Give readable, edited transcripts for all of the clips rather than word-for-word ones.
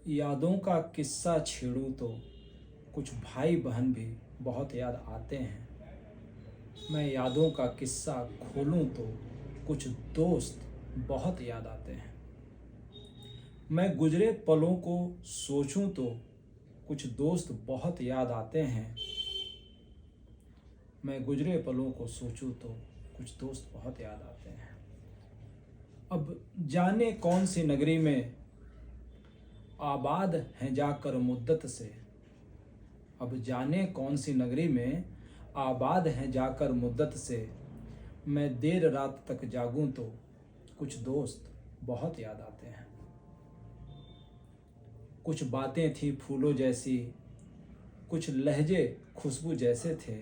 यादों का किस्सा छेड़ूं तो कुछ भाई बहन भी बहुत याद आते हैं। मैं यादों का किस्सा खोलूं तो कुछ दोस्त बहुत याद आते हैं। मैं गुजरे पलों को सोचूं तो कुछ दोस्त बहुत याद आते हैं। मैं गुजरे पलों को सोचूं तो कुछ दोस्त बहुत याद आते हैं। अब जाने कौन सी नगरी में आबाद हैं जाकर मुद्दत से। अब जाने कौन सी नगरी में आबाद हैं जाकर मुद्दत से। मैं देर रात तक जागूं तो कुछ दोस्त बहुत याद आते हैं। कुछ बातें थी फूलों जैसी, कुछ लहजे खुशबू जैसे थे।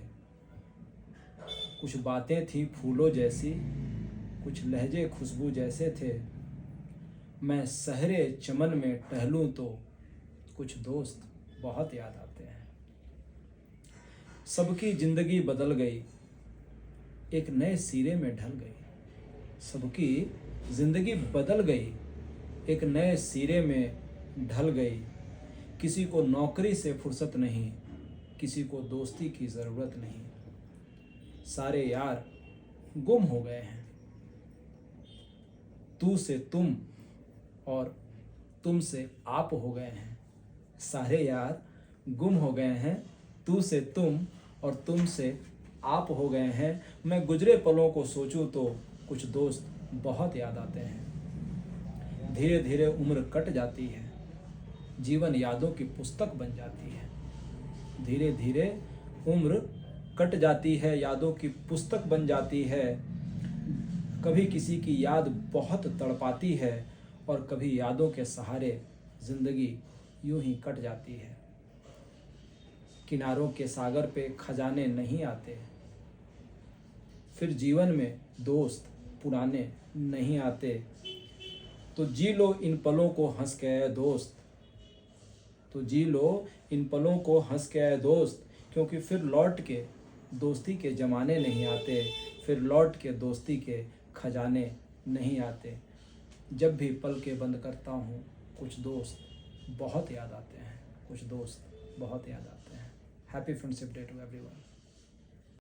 कुछ बातें थी फूलों जैसी, कुछ लहजे खुशबू जैसे थे। मैं सहरे चमन में टहलूं तो कुछ दोस्त बहुत याद आते हैं। सबकी जिंदगी बदल गई, एक नए सिरे में ढल गई। सबकी जिंदगी बदल गई, एक नए सिरे में ढल गई। किसी को नौकरी से फुर्सत नहीं, किसी को दोस्ती की ज़रूरत नहीं। सारे यार गुम हो गए हैं, तू से तुम और तुम से आप हो गए हैं। सारे यार गुम हो गए हैं, तू से तुम और तुम से आप हो गए हैं। मैं गुजरे पलों को सोचूं तो कुछ दोस्त बहुत याद आते हैं। धीरे धीरे उम्र कट जाती है, जीवन यादों की पुस्तक बन जाती है। धीरे धीरे उम्र कट जाती है, यादों की पुस्तक बन जाती है। कभी किसी की याद बहुत तड़पाती है और कभी यादों के सहारे जिंदगी यूं ही कट जाती है। किनारों के सागर पे खजाने नहीं आते, फिर जीवन में दोस्त पुराने नहीं आते। तो जी लो इन पलों को हंस के ऐ दोस्त, तो जी लो इन पलों को हंस के ऐ दोस्त। क्योंकि फिर लौट के दोस्ती के ज़माने नहीं आते, फिर लौट के दोस्ती के खजाने नहीं आते। जब भी पल के बंद करता हूँ कुछ दोस्त बहुत याद आते हैं, कुछ दोस्त बहुत याद आते हैं। Happy friendship day to everyone.